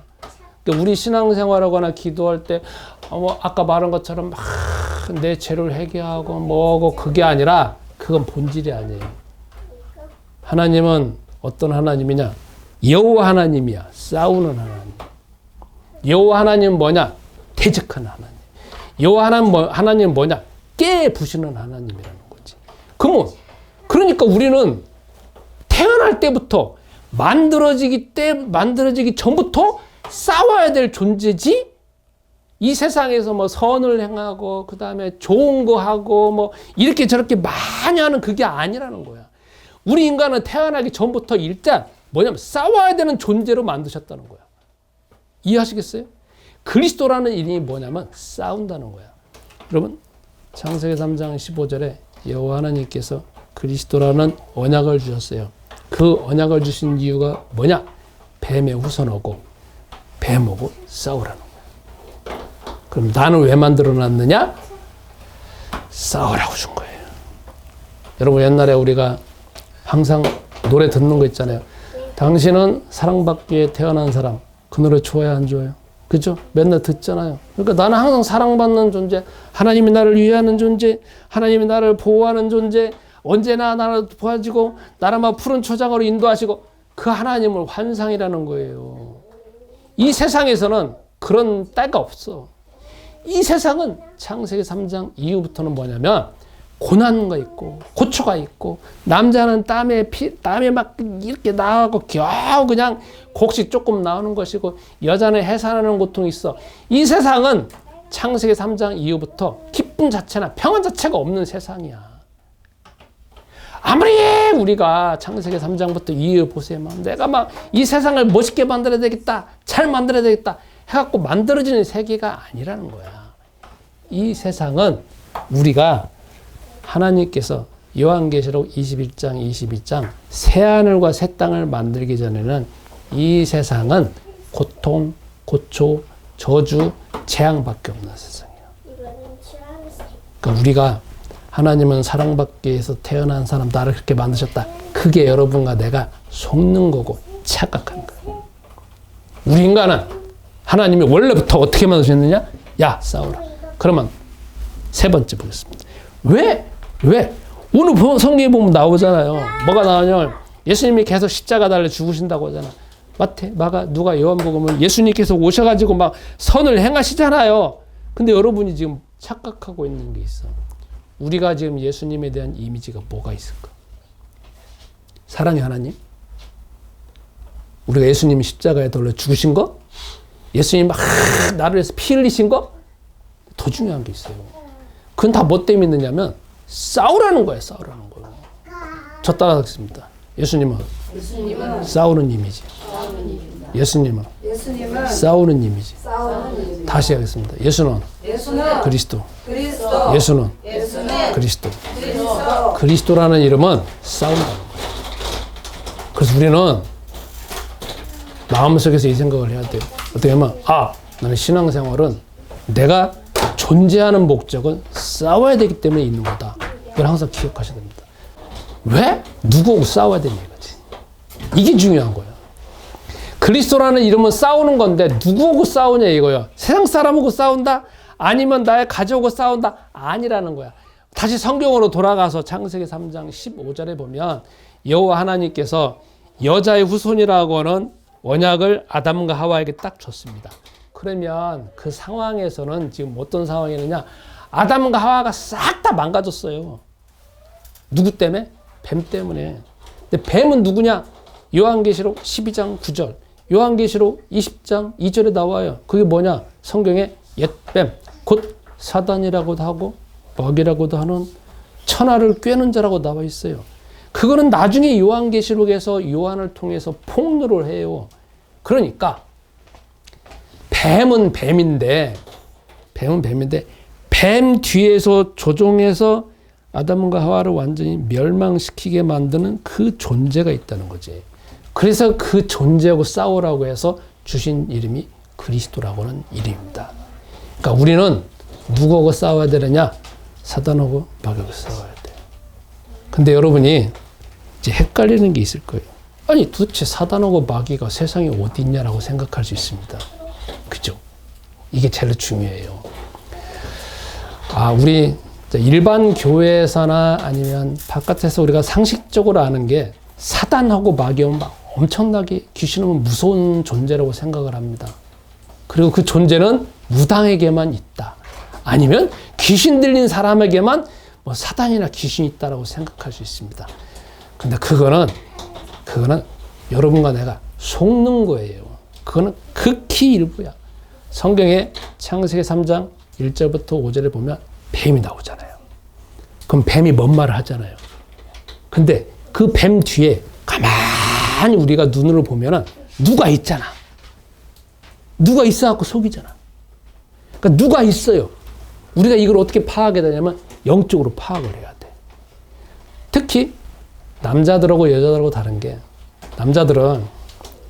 그러니까 우리 신앙생활하거나 기도할 때 아까 말한 것처럼 막 내 죄를 회개하고 뭐고 그게 아니라 그건 본질이 아니에요. 하나님은 어떤 하나님이냐? 여호와 하나님이야. 싸우는 하나님. 여호와 하나님은 뭐냐? 대적하는 하나님. 여호와 하나님은 뭐냐? 깨부시는 하나님이라는 거지. 그러니까 우리는 태어날 때부터 만들어지기 전부터 싸워야 될 존재지. 이 세상에서 뭐 선을 행하고 그 다음에 좋은 거 하고 뭐 이렇게 저렇게 많이 하는 그게 아니라는 거야. 우리 인간은 태어나기 전부터 일단 뭐냐면 싸워야 되는 존재로 만드셨다는 거야. 이해하시겠어요? 그리스도라는 이름이 뭐냐면 싸운다는 거야. 여러분 창세기 3장 15절에 여호와 하나님께서 그리스도라는 언약을 주셨어요. 그 언약을 주신 이유가 뭐냐? 뱀의 후손하고 뱀하고 싸우라는 거야. 그럼 나는 왜 만들어놨느냐? 싸우라고 준 거예요. 여러분 옛날에 우리가 항상 노래 듣는 거 있잖아요. 당신은 사랑받기 위해 태어난 사람. 그 노래 좋아요 안 좋아요? 그죠? 맨날 듣잖아요. 그러니까 나는 항상 사랑받는 존재, 하나님이 나를 위하는 존재, 하나님이 나를 보호하는 존재, 언제나 나를 도와주고 나를 막 푸른 초장으로 인도하시고 그 하나님을 환상이라는 거예요. 이 세상에서는 그런 때가 없어. 이 세상은 창세기 3장 이후부터는 뭐냐면 고난과 있고 고초가 있고 남자는 땀에 막 이렇게 나가고 겨우 그냥 곡식 조금 나오는 것이고 여자는 해산하는 고통이 있어. 이 세상은 창세기 3장 이후부터 기쁨 자체나 평안 자체가 없는 세상이야. 아무리 우리가 창세기 3장부터 이후 보세요. 내가 막 이 세상을 멋있게 만들어야 되겠다, 잘 만들어야 되겠다 해갖고 만들어지는 세계가 아니라는 거야. 이 세상은 우리가 하나님께서 요한계시록 21장, 22장 새하늘과 새 땅을 만들기 전에는 이 세상은 고통, 고초, 저주, 재앙밖에 없는 세상이에요. 그러니까 우리가 하나님은 사랑받기 위해서 태어난 사람 나를 그렇게 만드셨다. 그게 여러분과 내가 속는 거고 착각한 거예요. 우리 인간은 하나님이 원래부터 어떻게 만드셨느냐? 야, 싸우라. 그러면 세 번째 보겠습니다. 왜? 오늘 성경에 보면 나오잖아요. 뭐가 나오냐면 예수님이 계속 십자가 달려 죽으신다고 하잖아. 누가 요한복음을 예수님께서 오셔가지고 막 선을 행하시잖아요. 근데 여러분이 지금 착각하고 있는 게 있어. 우리가 지금 예수님에 대한 이미지가 뭐가 있을까? 사랑의 하나님? 우리가 예수님이 십자가에 달려 죽으신 거? 예수님이 막 나를 위해서 피 흘리신 거? 더 중요한 게 있어요. 그건 다 뭐 때문에 있느냐면 싸우라는 거예요. 싸우라는 거예요. 저 따라하겠습니다. 예수님은 싸우는 이미지. 예수님은 싸우는 이미지. 다시 하겠습니다. 예수는 그리스도. 예수는 그리스도. 그리스도라는 이름은 싸운다는 거예요. 그래서 우리는 마음속에서 이 생각을 해야 돼요. 어떻게 하면 나는 신앙생활은 내가 존재하는 목적은 싸워야 되기 때문에 있는 거다. 이걸 항상 기억하셔야 됩니다. 왜? 누구하고 싸워야 되냐 이거지. 이게 중요한 거예요. 그리스도라는 이름은 싸우는 건데 누구하고 싸우냐 이거예요. 세상 사람하고 싸운다? 아니면 나의 가족하고 싸운다? 아니라는 거야. 다시 성경으로 돌아가서 창세기 3장 15절에 보면 여호와 하나님께서 여자의 후손이라고 하는 언약을 아담과 하와에게 딱 줬습니다. 그러면 그 상황에서는 지금 어떤 상황이느냐? 아담과 하와가 싹 다 망가졌어요. 누구 때문에? 뱀 때문에. 근데 뱀은 누구냐? 요한계시록 12장 9절, 요한계시록 20장 2절에 나와요. 그게 뭐냐? 성경에 옛뱀, 곧 사단이라고도 하고 먹이라고도 하는 천하를 꿰는 자라고 나와 있어요. 그거는 나중에 요한계시록에서 요한을 통해서 폭로를 해요. 그러니까 뱀은 뱀인데 뱀 뒤에서 조종해서 아담과 하와를 완전히 멸망시키게 만드는 그 존재가 있다는 거지. 그래서 그 존재하고 싸우라고 해서 주신 이름이 그리스도라고 하는 이름입니다. 그러니까 우리는 누구하고 싸워야 되느냐? 사단하고 마귀하고 싸워야 돼. 근데 여러분이 이제 헷갈리는 게 있을 거예요. 아니 도대체 사단하고 마귀가 세상에 어디 있냐라고 생각할 수 있습니다. 그죠? 이게 제일 중요해요. 우리 일반 교회에서나 아니면 바깥에서 우리가 상식적으로 아는 게 사단하고 마귀는 막 엄청나게 귀신은 무서운 존재라고 생각을 합니다. 그리고 그 존재는 무당에게만 있다. 아니면 귀신 들린 사람에게만 뭐 사단이나 귀신이 있다라고 생각할 수 있습니다. 근데 그거는 여러분과 내가 속는 거예요. 그거는 극히 일부야. 성경에 창세기 3장 1절부터 5절에 보면 뱀이 나오잖아요. 그럼 뱀이 뭔 말을 하잖아요. 근데 그 뱀 뒤에 가만히 우리가 눈으로 보면은 누가 있잖아. 누가 있어갖고 속이잖아. 그러니까 누가 있어요. 우리가 이걸 어떻게 파악해야 되냐면 영적으로 파악을 해야 돼. 특히 남자들하고 여자들하고 다른 게 남자들은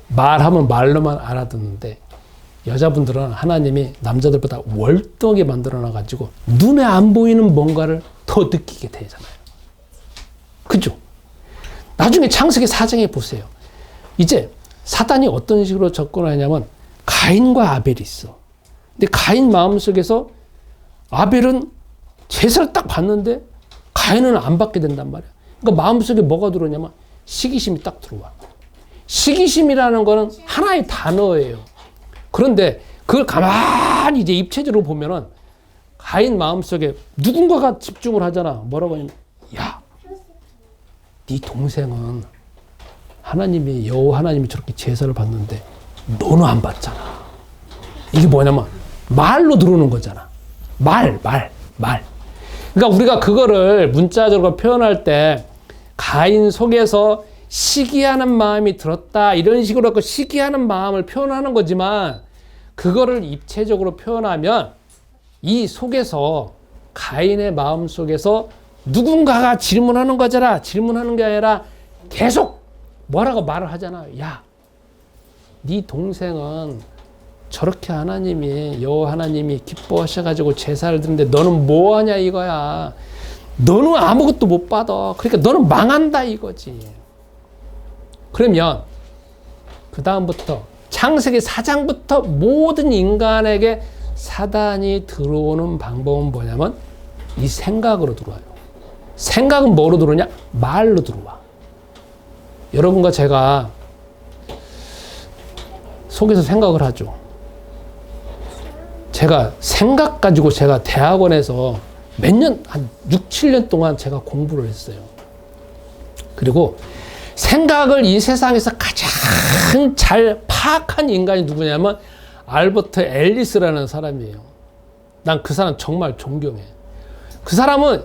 말하면 말로만 알아듣는데 여자분들은 하나님이 남자들보다 월등하게 만들어놔가지고 눈에 안 보이는 뭔가를 더 느끼게 되잖아요. 그죠? 나중에 창세기 4장에 보세요. 이제 사단이 어떤 식으로 접근하냐면 가인과 아벨이 있어. 근데 가인 마음속에서 아벨은 제사를 딱 받는데 가인은 안 받게 된단 말이야. 그러니까 마음속에 뭐가 들어오냐면 시기심이 딱 들어와. 시기심이라는 거는 하나의 단어예요. 그런데 그걸 가만히 이제 입체적으로 보면은 가인 마음속에 누군가가 집중을 하잖아. 뭐라고 하냐면, 야, 네 동생은 하나님이, 여호와 하나님이 저렇게 제사를 받는데 너는 안 받잖아. 이게 뭐냐면 말로 들어오는 거잖아. 말. 그러니까 우리가 그거를 문자적으로 표현할 때 가인 속에서 시기하는 마음이 들었다, 이런 식으로 그 시기하는 마음을 표현하는 거지만, 그거를 입체적으로 표현하면 이 속에서, 가인의 마음 속에서 누군가가 질문하는 거잖아. 질문하는 게 아니라 계속 뭐라고 말을 하잖아. 야, 네 동생은 저렇게 하나님이, 여호와 하나님이 기뻐하셔가지고 제사를 드는데 너는 뭐하냐 이거야. 너는 아무것도 못 받아. 그러니까 너는 망한다 이거지. 그러면 그 다음부터 창세기 4장부터 모든 인간에게 사단이 들어오는 방법은 뭐냐면 이 생각으로 들어와요. 생각은 뭐로 들어오냐? 말로 들어와. 여러분과 제가 속에서 생각을 하죠. 제가 생각 가지고 제가 대학원에서 몇 년, 한 6, 7년 동안 제가 공부를 했어요. 그리고 생각을 이 세상에서 가장 잘 파악한 인간이 누구냐면 알버트 앨리스라는 사람이에요. 난 그 사람 정말 존경해. 그 사람은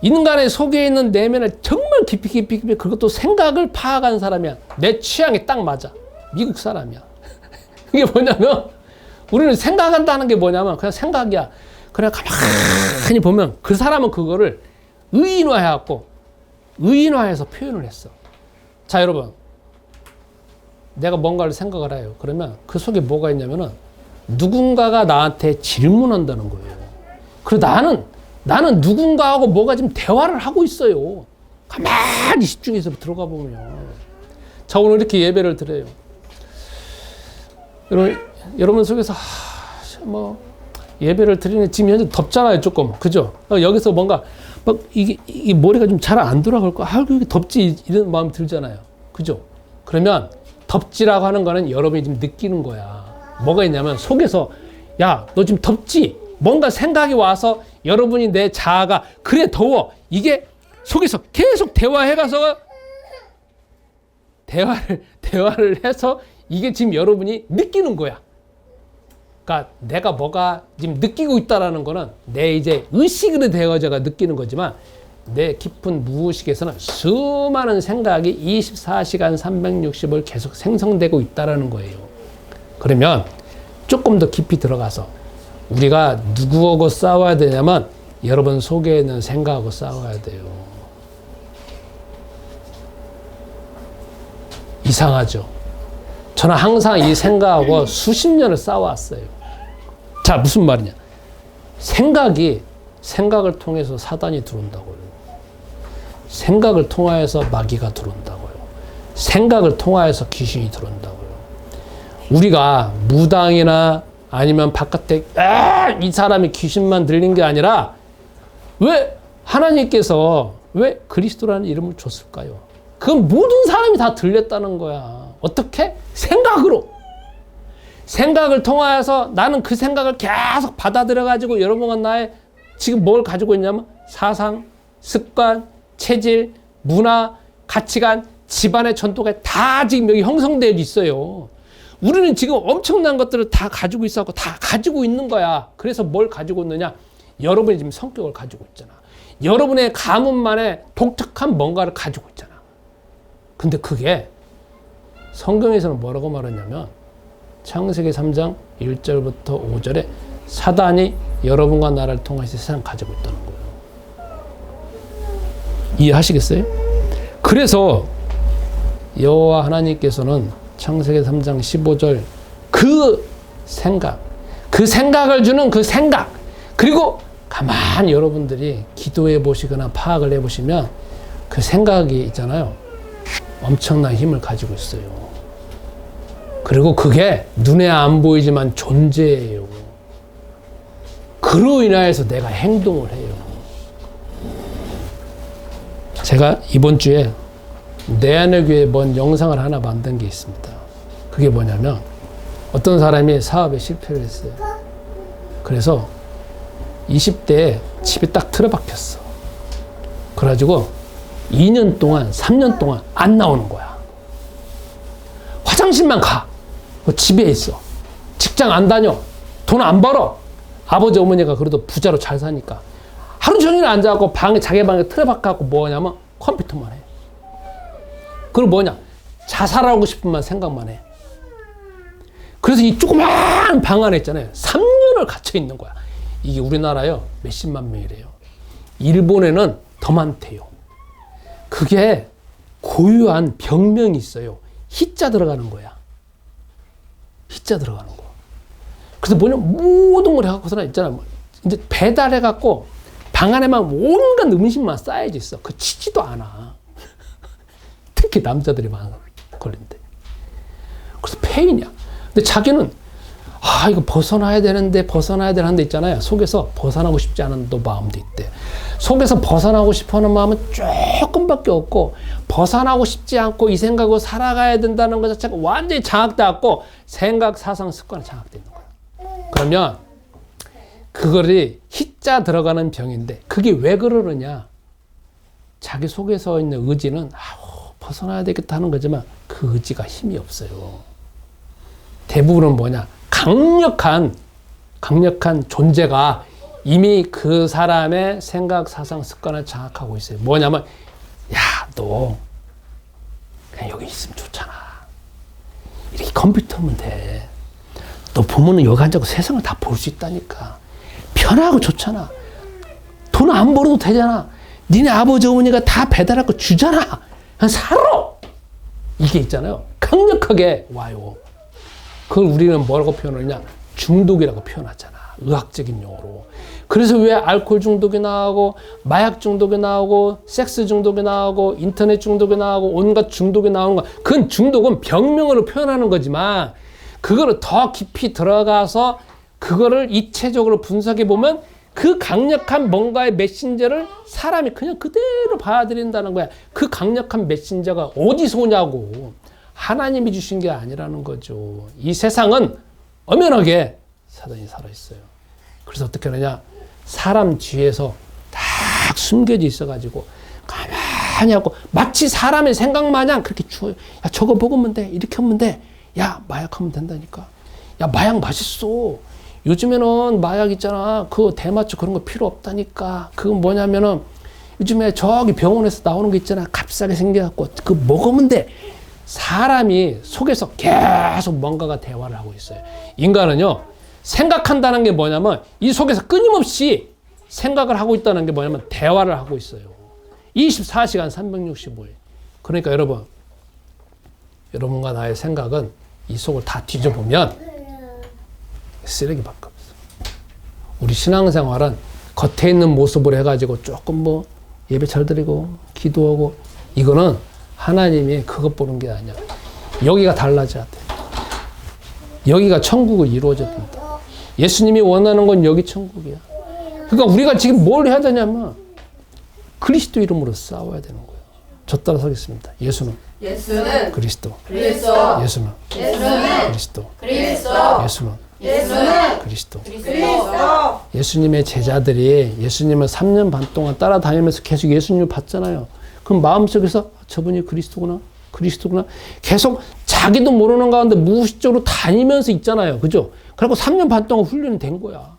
인간의 속에 있는 내면을 정말 깊이 그것도 생각을 파악한 사람이야. 내 취향에 딱 맞아. 미국 사람이야. 이게 뭐냐면 우리는 생각한다는 게 뭐냐면 그냥 생각이야. 그냥 가만히 보면 그 사람은 그거를 의인화해갖고 의인화해서 표현을 했어. 자, 여러분, 내가 뭔가를 생각을 해요. 그러면 그 속에 뭐가 있냐면은 누군가가 나한테 질문한다는 거예요. 그리고 나는 누군가하고 뭐가 지금 대화를 하고 있어요. 가만히 집중해서 들어가 보면. 자, 오늘 이렇게 예배를 드려요. 여러분 속에서 예배를 드리는, 지금 현재 덥잖아요, 조금. 그죠? 여기서 뭔가 이게 머리가 좀 잘 안 돌아갈 거. 이게 덥지, 이런 마음이 들잖아요. 그죠? 그러면 덥지라고 하는 거는 여러분이 지금 느끼는 거야. 뭐가 있냐면 속에서, 야, 너 지금 덥지? 뭔가 생각이 와서 여러분이 내 자아가, 그래, 더워. 이게 속에서 계속 대화해가서 대화를 해서 이게 지금 여러분이 느끼는 거야. 그러니까 내가 뭐가 지금 느끼고 있다라는 거는 내 이제 의식으로 되어져가 느끼는 거지만 내 깊은 무의식에서는 수많은 생각이 24시간 360을 계속 생성되고 있다라는 거예요. 그러면 조금 더 깊이 들어가서 우리가 누구하고 싸워야 되냐면 여러분 속에 있는 생각하고 싸워야 돼요. 이상하죠? 저는 항상 이 생각하고 수십 년을 싸워왔어요. 자, 무슨 말이냐? 생각을 통해서 사단이 들어온다고요. 생각을 통하여서 마귀가 들어온다고요. 생각을 통하여서 귀신이 들어온다고요. 우리가 무당이나 아니면 바깥에 이 사람이 귀신만 들린 게 아니라 왜 하나님께서 왜 그리스도라는 이름을 줬을까요? 그건 모든 사람이 다 들렸다는 거야. 어떻게? 생각을 통하여서 나는 그 생각을 계속 받아들여가지고 여러분과 나의 지금 뭘 가지고 있냐면 사상, 습관, 체질, 문화, 가치관, 집안의 전통이 다 지금 여기 형성되어 있어요. 우리는 지금 엄청난 것들을 다 가지고 있어서 다 가지고 있는 거야. 그래서 뭘 가지고 있느냐? 여러분이 지금 성격을 가지고 있잖아. 여러분의 가문만의 독특한 뭔가를 가지고 있잖아. 근데 그게 성경에서는 뭐라고 말하냐면 창세기 3장 1절부터 5절에 사단이 여러분과 나를 통해서 세상을 가지고 있다는 거예요. 이해하시겠어요? 그래서 여호와 하나님께서는 창세기 3장 15절 그 생각을 주는 그 생각, 그리고 가만히 여러분들이 기도해 보시거나 파악을 해 보시면 그 생각이 있잖아요. 엄청난 힘을 가지고 있어요. 그리고 그게 눈에 안 보이지만 존재해요. 그로 인하여서 내가 행동을 해요. 제가 이번 주에 내 안의 교회 뭔 영상을 하나 만든 게 있습니다. 그게 뭐냐면 어떤 사람이 사업에 실패를 했어요. 그래서 20대에 집에 딱 틀어박혔어. 그래가지고 2년 동안, 3년 동안 안 나오는 거야. 화장실만 가. 집에 있어. 직장 안 다녀. 돈 안 벌어. 아버지 어머니가 그래도 부자로 잘 사니까 하루 종일 앉아갖고 자기 방에 틀어박혀갖고 뭐냐면 컴퓨터만 해. 그리고 뭐냐, 자살하고 싶은만 생각만 해. 그래서 이 조그만 방 안에 있잖아요, 3년을 갇혀 있는 거야. 이게 우리나라요 몇십만 명이래요. 일본에는 더 많대요. 그게 고유한 병명이 있어요. 희자 들어가는 거야. 희자 들어가는 거. 그래서 뭐냐, 모든 걸 해갖고서는 있잖아, 이제 배달해갖고 방 안에만 온갖 음식만 쌓여져 있어. 그 치지도 않아. 특히 남자들이 많이 걸린대. 그래서 폐인이야. 근데 자기는 이거 벗어나야 되는데 있잖아요. 속에서 벗어나고 싶지 않은 또 마음도 있대. 속에서 벗어나고 싶어하는 마음은 조금밖에 없고, 벗어나고 싶지 않고 이 생각으로 살아가야 된다는 것 자체가 완전히 장악돼갖고 생각, 사상, 습관이 장악되는 거야. 그러면 그거를 희자 들어가는 병인데, 그게 왜 그러느냐, 자기 속에서 있는 의지는 벗어나야 되겠다 하는 거지만 그 의지가 힘이 없어요. 대부분은 뭐냐, 강력한 존재가 이미 그 사람의 생각, 사상, 습관을 장악하고 있어요. 뭐냐면, 너 그냥 여기 있으면 좋잖아. 이렇게 컴퓨터면 돼. 너 보면은 여기 앉아서 세상을 다 볼 수 있다니까. 편하고 좋잖아. 돈 안 벌어도 되잖아. 니네 아버지 어머니가 다 배달할 거 주잖아. 그냥 살아. 이게 있잖아요. 강력하게 와요. 그걸 우리는 뭐라고 표현하냐? 중독이라고 표현하잖아. 의학적인 용어로. 그래서 왜 알코올 중독이 나오고, 마약 중독이 나오고, 섹스 중독이 나오고, 인터넷 중독이 나오고, 온갖 중독이 나오는 거야. 그건 중독은 병명으로 표현하는 거지만, 그거를 더 깊이 들어가서 그거를 이체적으로 분석해 보면 그 강력한 뭔가의 메신저를 사람이 그냥 그대로 받아들인다는 거야. 그 강력한 메신저가 어디서 오냐고. 하나님이 주신 게 아니라는 거죠. 이 세상은 엄연하게 사단이 살아있어요. 그래서 어떻게 하느냐, 사람 뒤에서 딱 숨겨져 있어가지고 가만히 하고 마치 사람의 생각 마냥 그렇게 주어요. 야, 저거 먹으면 돼, 이렇게 하면 돼, 야, 마약하면 된다니까, 야, 마약 맛있어, 요즘에는 마약 있잖아, 그 대마초 그런 거 필요 없다니까. 그건 뭐냐면은 요즘에 저기 병원에서 나오는 거 있잖아, 값싸게 생겨갖고 그 먹으면 돼. 사람이 속에서 계속 뭔가가 대화를 하고 있어요. 인간은요, 생각한다는 게 뭐냐면 이 속에서 끊임없이 생각을 하고 있다는 게 뭐냐면 대화를 하고 있어요. 24시간 365일. 그러니까 여러분과 나의 생각은 이 속을 다 뒤져보면 쓰레기밖에 없어. 우리 신앙생활은 겉에 있는 모습으로 해가지고 조금 뭐 예배 잘 드리고 기도하고, 이거는 하나님이 그것 보는 게 아니야. 여기가 달라져야 돼. 여기가 천국을 이루어져야 된다. 예수님이 원하는 건 여기 천국이야. 그러니까 우리가 지금 뭘 해야 되냐면 그리스도 이름으로 싸워야 되는 거예요. 저 따라 서겠습니다. 예수는 그리스도. 예수는 그리스도. 예수는 그리스도. 예수님의 제자들이 예수님을 3년 반 동안 따라다니면서 계속 예수님을 봤잖아요. 그럼 마음속에서 저분이 그리스도구나, 계속 자기도 모르는 가운데 무의식적으로 다니면서 있잖아요. 그죠? 그래갖고 3년 반 동안 훈련이 된 거야.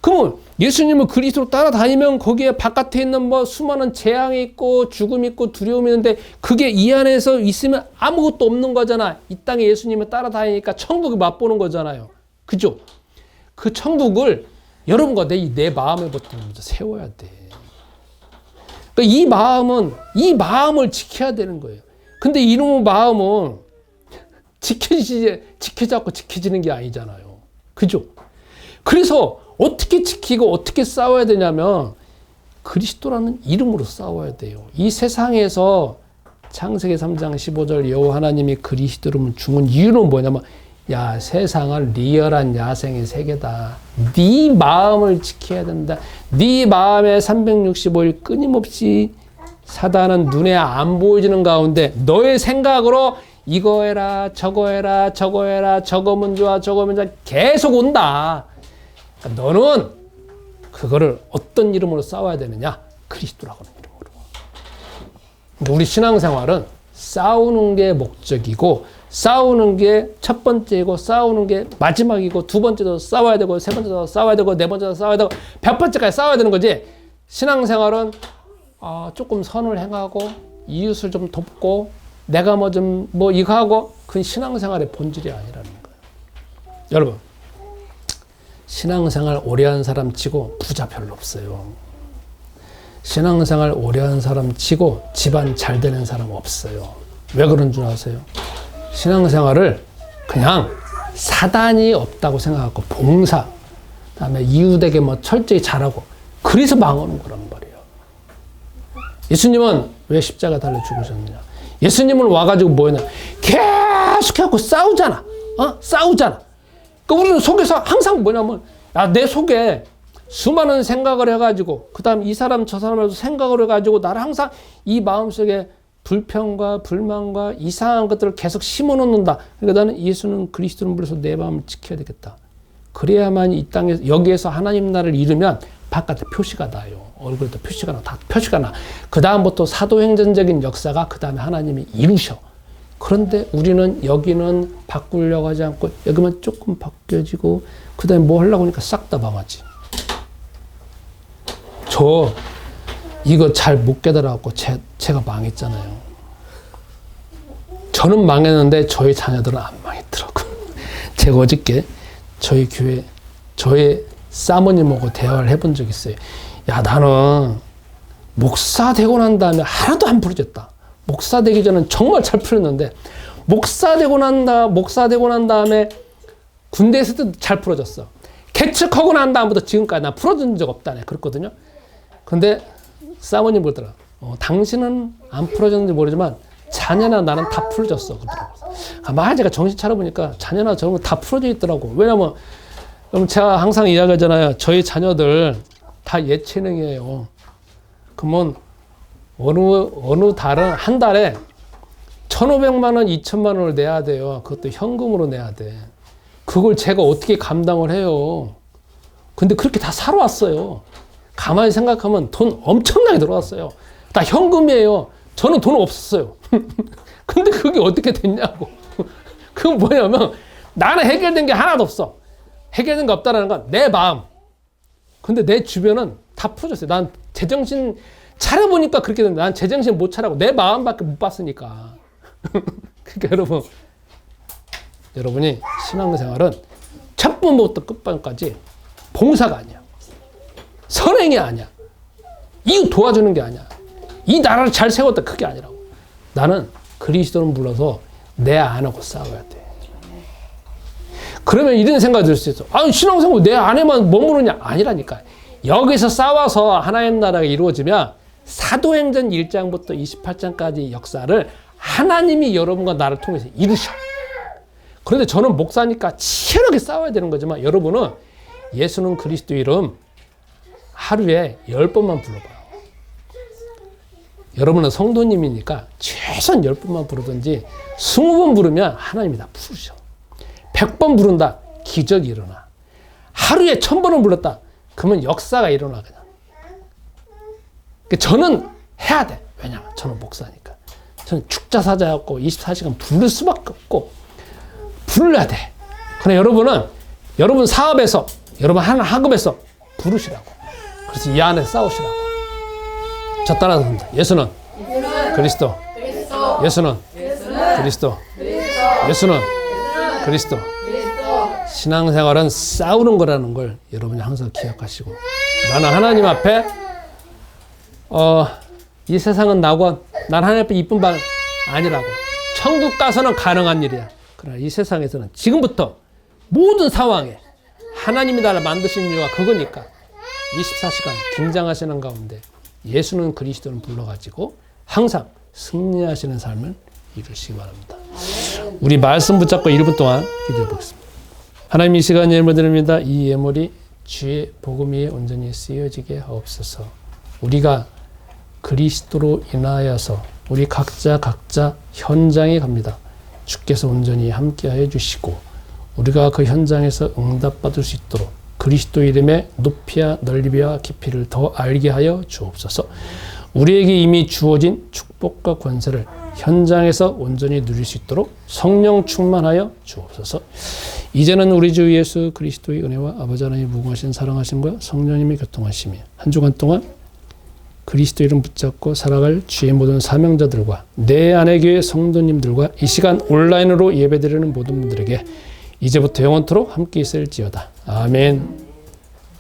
그러면 예수님을 그리스도로 따라다니면 거기에 바깥에 있는 뭐 수많은 재앙이 있고 죽음이 있고 두려움이 있는데, 그게 이 안에서 있으면 아무것도 없는 거잖아. 이 땅에 예수님을 따라다니니까 천국을 맛보는 거잖아요. 그죠? 그 천국을 여러분과 내 마음에부터 먼저 세워야 돼. 그러니까 이 마음을 지켜야 되는 거예요. 근데 이놈의 마음은 지켜져갖고 지켜지는 게 아니잖아요. 그죠? 그래서 어떻게 지키고 어떻게 싸워야 되냐면 그리스도라는 이름으로 싸워야 돼요. 이 세상에서 창세기 3장 15절 여호와 하나님이 그리스도로 죽은 이유는 뭐냐면, 야, 세상은 리얼한 야생의 세계다. 네 마음을 지켜야 된다. 네 마음에 365일 끊임없이 사단은 눈에 안 보여지는 가운데 너의 생각으로 이거 해라, 저거 해라, 저거 해라, 저거면 좋아, 저거면 좋아, 계속 온다. 그러니까 너는 그거를 어떤 이름으로 싸워야 되느냐? 그리스도라고 하는 이름으로. 근데 우리 신앙생활은 싸우는 게 목적이고, 싸우는 게 첫 번째이고, 싸우는 게 마지막이고, 두 번째도 싸워야 되고, 세 번째도 싸워야 되고, 네 번째도 싸워야 되고, 100번째까지 싸워야 되는 거지. 신앙생활은 조금 선을 행하고, 이웃을 좀 돕고, 내가 뭐 이거 하고, 그건 신앙생활의 본질이 아니라는 거예요. 여러분, 신앙생활 오래 한 사람 치고 부자 별로 없어요. 신앙생활 오래 한 사람 치고 집안 잘 되는 사람 없어요. 왜 그런 줄 아세요? 신앙생활을 그냥 사단이 없다고 생각하고 봉사, 그다음에 이웃에게 뭐 철저히 잘하고, 그래서 망하는 거란 말이에요. 예수님은 왜 십자가 달려 죽으셨느냐? 예수님은 와가지고 뭐였냐? 계속해갖고 싸우잖아. 싸우잖아. 그러니까 우리는 속에서 항상 뭐냐면, 내 속에 수많은 생각을 해가지고, 그 다음 이 사람 저 사람을 생각을 해가지고, 나를 항상 이 마음속에 불평과 불만과 이상한 것들을 계속 심어놓는다. 그러니까 나는 예수는 그리스도를 불러서 내 마음을 지켜야 되겠다. 그래야만 이 땅에서, 여기에서 하나님 나라를 이루면 바깥에 표시가 나요. 얼굴에도 표시가 나. 다 표시가 나. 그 다음부터 사도행전적인 역사가 그 다음에 하나님이 이루셔. 그런데 우리는 여기는 바꾸려고 하지 않고, 여기만 조금 바뀌어지고, 그 다음에 뭐 하려고 하니까 싹 다 망하지. 저 이거 잘 못 깨달아갖고 제가 망했잖아요. 저는 망했는데 저희 자녀들은 안 망했더라고요. 제가 어저께 저희 교회, 저의 사모님하고 대화를 해본 적이 있어요. 야, 나는 목사 되고 난 다음에 하나도 안 부러졌다. 목사 되기 전엔 정말 잘 풀렸는데, 목사 되고 난 다음에 군대에서 도 잘 풀어졌어. 개척하고 난 다음부터 지금까지 나 풀어진 적 없다네. 그랬거든요. 근데 사모님 그러더라. 당신은 안 풀어졌는지 모르지만 자녀나 나는 다 풀어졌어. 그러더라고. 가만히 제가 정신 차려보니까 자녀나 저런 거 다 풀어져 있더라고. 왜냐면 제가 항상 이야기하잖아요. 저희 자녀들 다 예체능이에요. 그러면 어느 달은 한 달에 1,500만 원, 2,000만 원을 내야 돼요. 그것도 현금으로 내야 돼. 그걸 제가 어떻게 감당을 해요? 근데 그렇게 다 살아왔어요. 가만히 생각하면 돈 엄청나게 들어왔어요. 다 현금이에요. 저는 돈 없었어요. 근데 그게 어떻게 됐냐고. 그건 뭐냐면, 나는 해결된 게 하나도 없어. 해결된 게 없다는 건 내 마음. 근데 내 주변은 다 풀어졌어요. 난 제정신 차려보니까 그렇게 된다. 난 제정신 못 차려고 내 마음밖에 못 봤으니까. 그러니까 여러분이 신앙생활은 첫 번부터 끝번까지 봉사가 아니야. 선행이 아니야. 이웃 도와주는 게 아니야. 이 나라를 잘 세웠다, 그게 아니라고. 나는 그리스도를 불러서 내 안하고 싸워야 돼. 그러면 이런 생각이 들 수 있어. 신앙생활 내 안에만 머무르냐? 아니라니까. 여기서 싸워서 하나님 나라가 이루어지면 사도행전 1장부터 28장까지 역사를 하나님이 여러분과 나를 통해서 이루셔. 그런데 저는 목사니까 치열하게 싸워야 되는 거지만, 여러분은 예수는 그리스도 이름 하루에 10번만 불러봐요. 여러분은 성도님이니까 최소한 10번만 부르든지 20번 부르면 하나님이 다 부르셔. 100번 부른다, 기적이 일어나. 하루에 1000번을 불렀다, 그러면 역사가 일어나. 그냥. 저는 해야 돼. 왜냐면 저는 목사니까. 저는 축자사자였고 24시간 부를 수밖에 없고 불러야 돼. 그러나 여러분은 여러분 사업에서, 여러분 하는 학업에서 부르시라고. 그래서 이 안에 싸우시라고. 저 따라서 합니다. 예수는 그리스도. 예수는 그리스도. 예수는 그리스도. 신앙생활은 싸우는 거라는 걸 여러분이 항상 기억하시고, 나는 하나님 앞에 이 세상은 낙원, 난 하나님 앞에 이쁜 방 아니라고. 천국 가서는 가능한 일이야. 그러나 이 세상에서는 지금부터 모든 상황에 하나님이 나를 만드신 이유가 그거니까 24시간 긴장하시는 가운데 예수는 그리스도를 불러가지고 항상 승리하시는 삶을 이루시기 바랍니다. 우리 말씀 붙잡고 1분 동안 기도해 보겠습니다. 하나님, 이 시간 예물 드립니다. 이 예물이 주의 복음 위에 온전히 쓰여지게 하옵소서. 우리가 그리스도로 인하여서 우리 각자 현장에 갑니다. 주께서 온전히 함께하여 주시고 우리가 그 현장에서 응답받을 수 있도록 그리스도 이름의 높이와 넓이와 깊이를 더 알게 하여 주옵소서. 우리에게 이미 주어진 축복과 권세를 현장에서 온전히 누릴 수 있도록 성령 충만하여 주옵소서. 이제는 우리 주 예수 그리스도의 은혜와 아버지 하나님의 무궁하신 사랑하심과 성령님의 교통하심이 한 주간 동안 그리스도 이름 붙잡고 살아갈 주의 모든 사명자들과 내 안의 교회 성도님들과 이 시간 온라인으로 예배드리는 모든 분들에게 이제부터 영원토록 함께 있을지어다. 아멘.